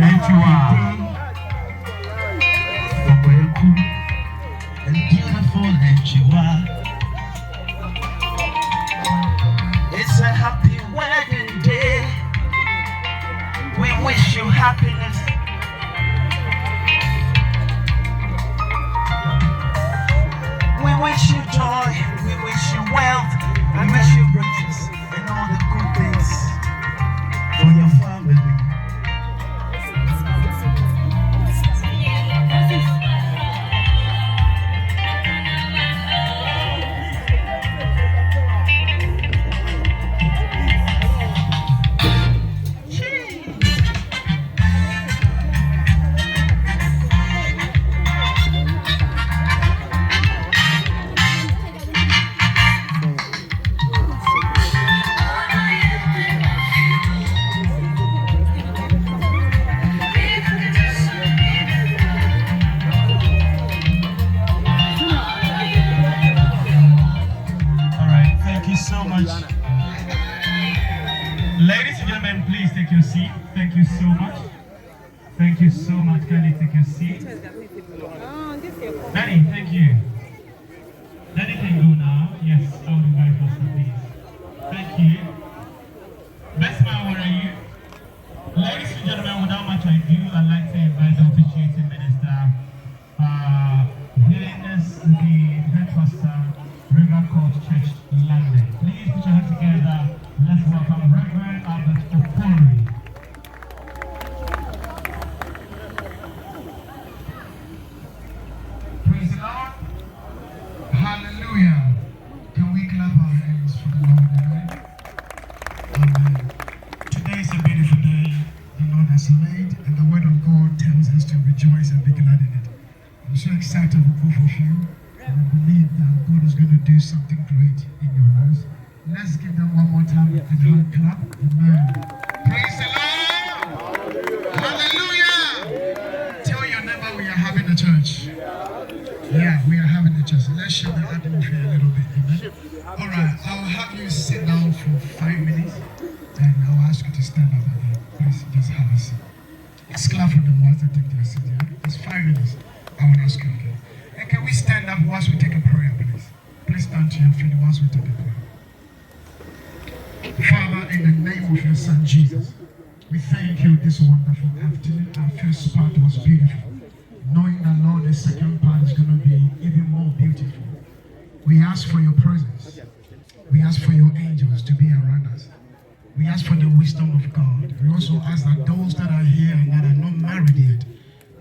And beautiful that you are. It's a happy wedding day. We wish you happiness. We wish you joy. We wish you wealth. We wish you riches and all the good things for your family. So much. Ladies and gentlemen, please take your seat. Thank you so much. Thank you so much. Kindly take your seat. Danny, thank you. Danny can go now. Yes, I would invite us, please. Thank you. Best man, where are you? Ladies and gentlemen, without much ado, I'd like to invite the officiating minister, His the head pastor, River Court Church, London. Please put your hands together. Let's welcome Reverend Ahuofe. Praise the Lord. Hallelujah. Can we clap our hands for the Lord? Amen. Amen. Today is a beautiful day the Lord has made, and the word of God tells us to rejoice and be glad in it. I'm so excited for both of you. I believe that God is going to do something great in your lives. Let's give them one more time and hand clap. Amen. Praise the Lord. Hallelujah. Tell your neighbor we are having a church. Yeah, we are having a church. Let's share the atmosphere a little bit. Amen. All right, I'll have you sit down for 5 minutes and I'll ask you to stand up again. Please just have a seat. Let's clap for them once they take their seat. Yeah? It's 5 minutes. I will ask you again. And can we stand up once we take a prayer, please? Please stand to your feet once we take a prayer. Father, in the name of your Son Jesus, we thank you this wonderful afternoon. Our first part was beautiful. Knowing that, Lord, the second part is going to be even more beautiful. We ask for your presence. We ask for your angels to be around us. We ask for the wisdom of God. We also ask that those that are here and that are not married yet,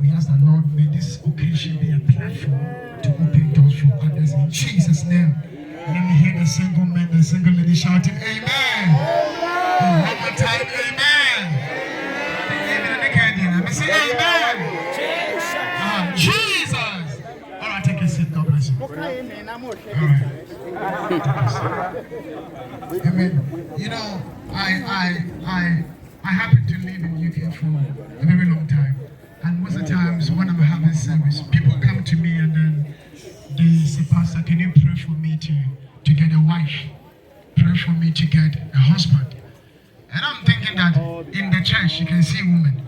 we ask that, Lord, may this occasion be a platform to open doors for others in Jesus' name. Let me hear the single man, the single lady shouting, Amen. One more time, Amen. Let me say Amen. Jesus. All right, take a seat. God bless you. All right. Amen. You know, I happen to live in UK for a very long time. And most of the times when I'm having service, people come to me and then they say, Pastor, can you pray for me to get a wife? Pray for me to get a husband. And I'm thinking that in the church you can see women,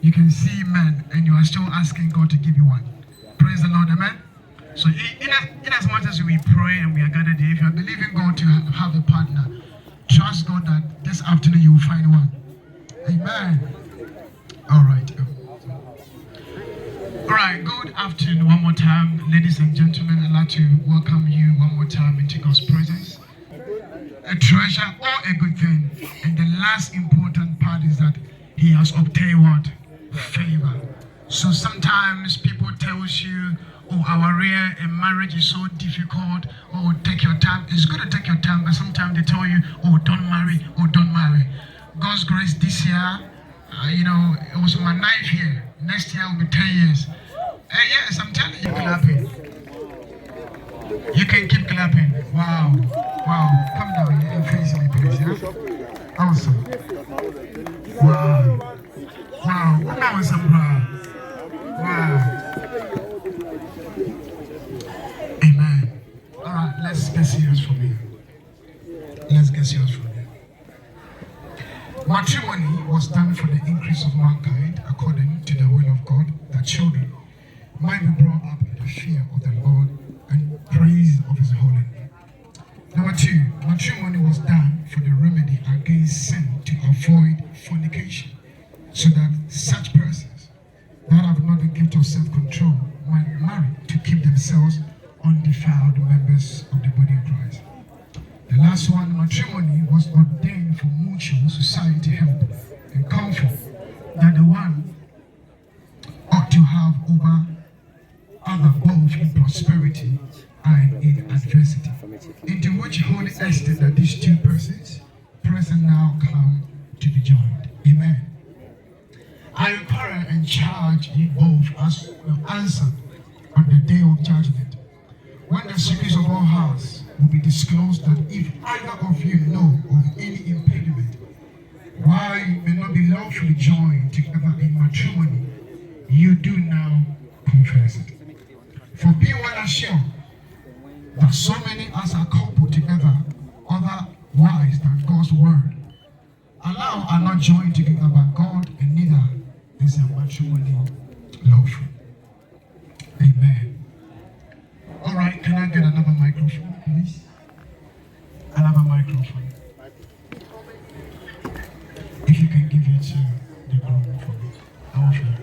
you can see men, and you are still asking God to give you one. Praise the Lord, amen? So in as much as we pray and we are gathered here, if you are believing God to have a partner, trust God that this afternoon you will find one. Amen. All right. All right, good afternoon one more time, ladies and gentlemen. I'd like to welcome you one more time into God's presence. A treasure or a good thing. And the last important part is that he has obtained what? Favor. So sometimes people tell you, oh, our rear in marriage is so difficult. Oh, take your time. It's good to take your time, but sometimes they tell you, oh, don't marry. Oh, don't marry. God's grace this year, you know, it was my 9th year. Next year will be 10 years. Yes, I'm telling you, clapping. You can keep clapping. Wow. Wow. Come down here and face me, please. Yeah? Awesome. Wow. Wow. That was some wow. Wow. Amen. All right, let's get serious from here. Let's get serious from here. Matrimony was done for the increase of mankind according to the will of God, that children might be brought up in the fear of the Lord and praise of his holy name. Number two, matrimony was done for the remedy against sin to avoid fornication, so that such persons that have not the gift of self-control might marry to keep themselves undefiled members of the body of Christ. The last one, matrimony was ordained for mutual society help and comfort that the one ought to have over other, both in prosperity and in adversity, into which holy estate that these two persons present now come to be joined. Amen. I require and charge you both as will answer on the day of judgment, when the secrets of all hearts will be disclosed, that if either of you know of any impediment why you may not be lawfully joined together in matrimony, you do now confess it. For be well assured that so many as are coupled together otherwise than God's word are not joined together by God, and neither is their matrimony lawful. Amen. All right, can I get another microphone, please? Another microphone. If you can give it to the group for me. Ahuofe.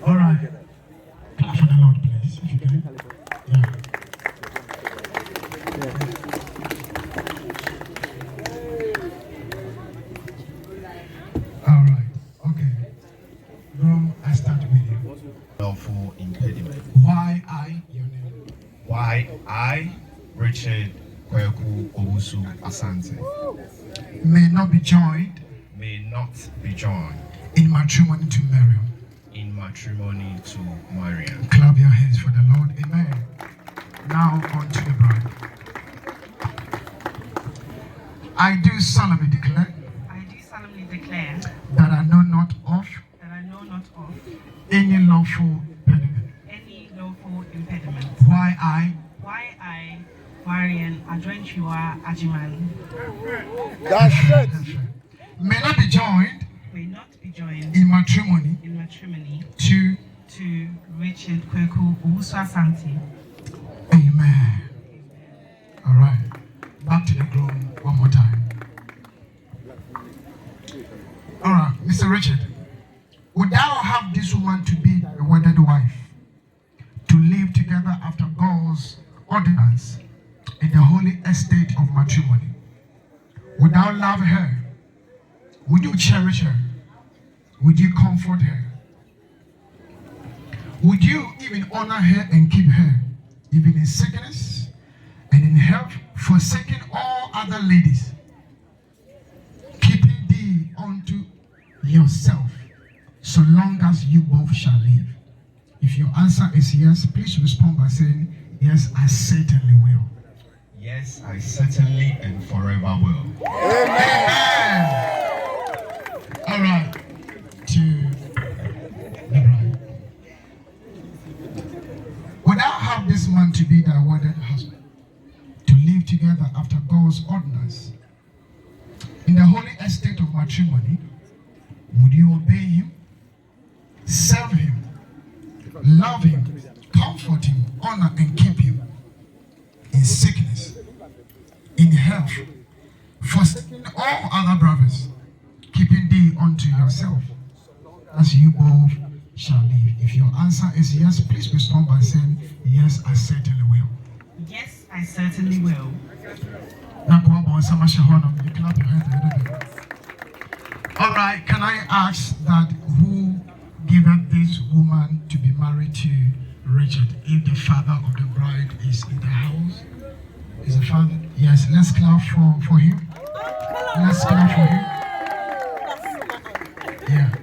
All right. Clap for the Lord, please, if you can. Yeah. All right. Okay. Rom, I start with you. Lawful impediment. Why I, your name? Why I, Richard Kweku Owusu Asante, May not be joined may not be joined in matrimony to Miriam. in matrimony to Mariam. Clap your hands for the Lord. Amen. Now on to the bride. I do solemnly declare that I know not of any lawful impediment. Why I, Marian Adrentua Ajiman, That's it. may not be joined may not be joined in matrimony in matrimony to to Richard Kweku Owusu Asante. Amen. All right. Back to the groom one more time. All right, Mr. Richard. Would thou have this woman to be thy wedded wife, to live together after God's ordinance in the holy estate of matrimony? Would thou love her? Would you cherish her? Would you comfort her? Would you even honor her and keep her, even in sickness and in health, forsaking all other ladies, keeping thee unto yourself, so long as you both shall live? If your answer is yes, please respond by saying, yes, I certainly will. Yes, I certainly and forever will. Amen. All right, to the bride. Would thou have this man to be thy wedded husband, to live together after God's ordinance in the holy estate of matrimony? Would you obey him, serve him, love him, comfort him, honor and keep him in sickness, in health, forsaking all other brothers, keeping thee unto yourself, as you both shall live? If your answer is yes, please respond by saying, yes, I certainly will. Yes, I certainly will. Now go up on some you clap your hands a little bit. All right, can I ask that who giveth this woman to be married to Richard, if the father of the bride is in the house? Is the father? Yes, let's clap for him. Let's clap for him. Yeah.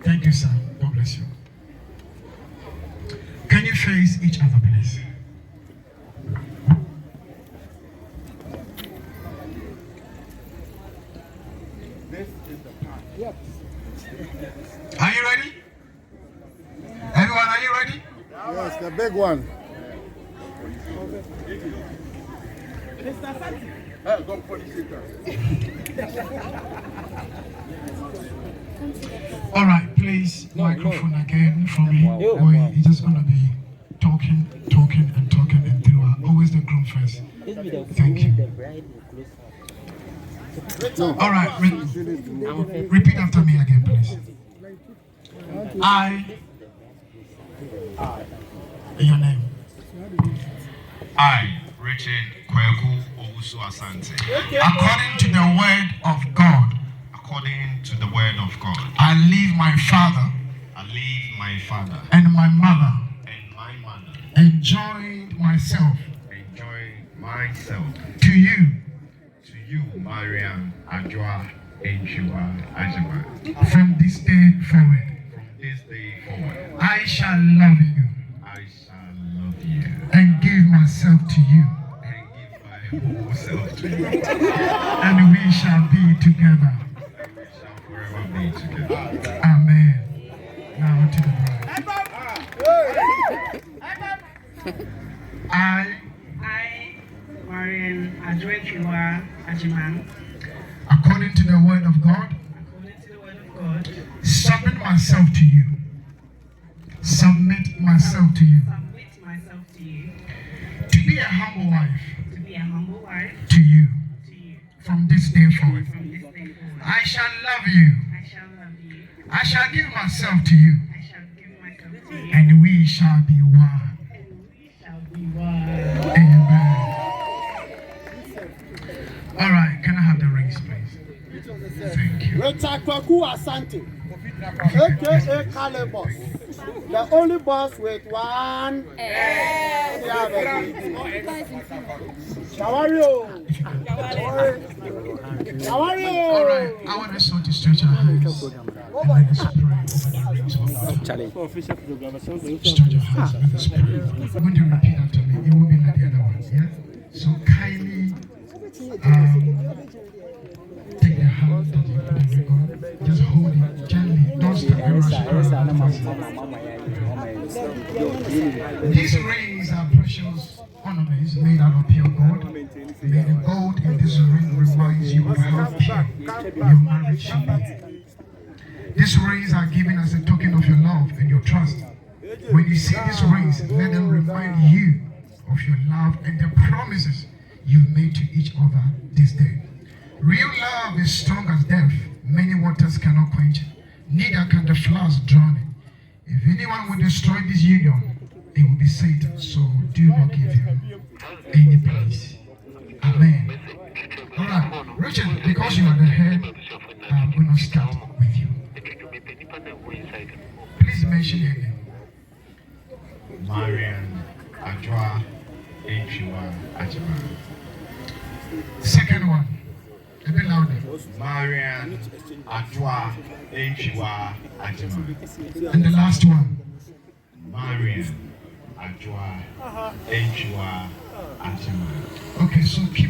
Thank you, sir. God bless you. Can you face each other, please? Are you ready? Everyone, are you ready? Yes, the big one. All right, please, microphone again for me. We're just gonna be talking, and throughout. Always the groom first. Thank you. All right, repeat after me again, please. Your name. I, Richard Kweku Owusu Asante. According to the word of God, According to the word of God, I leave my father I leave my father and my mother and my mother and joined myself and join myself to you. to you, Mariam Adjoa Enchua Ajima. From this day forward, From this day forward, I shall love you I shall love you and give myself to you, and give my whole self to you, and we shall be together. and we shall forever be together. Amen. Now to the bride. I, Marian Adwenkiwa Ajiman, according to the word of God, according to the word of God, submit myself to you. Submit myself to you. submit myself to you, To be a humble wife to be a humble wife to you. to you. From this day forward, From this day forward, I shall love you. I shall love you, I shall give myself to you, I shall give myself to you, and we shall be one. and we shall be one. Amen. All right, can I have the rings, please? Thank you. Richard Kwaku Asante, aka Kalybos, the only boss with one. Shawario. All right, I want us all to stretch our hands and let us pray over the rings of God. Stretch your hands and let us pray. You're going to repeat after me. It won't be like the other ones, yeah? So kindly take the hand that you put in the God. Just hold it gently. Don't start to rush it. These rings are precious ornaments made out of pure gold. May the gold in this ring reminds you of how pure your marriage should be. These rings are given as a token of your love and your trust. When you see these rings, let them remind you of your love and the promises you've made to each other this day. Real love is strong as death. Many waters cannot quench it, neither can the floods drown it. If anyone will destroy this union, it will be Satan. So do not give him any place. Amen. All right, Richard, because you are the head, I'm going to start with you. Please mention your name. Mariam Adjoa Enchua Ajima. Second one, a bit louder. Mariam Adjoa Enchua Ajima. And the last one. Mariam Adjoa Enchua Ajima. Okay, so keep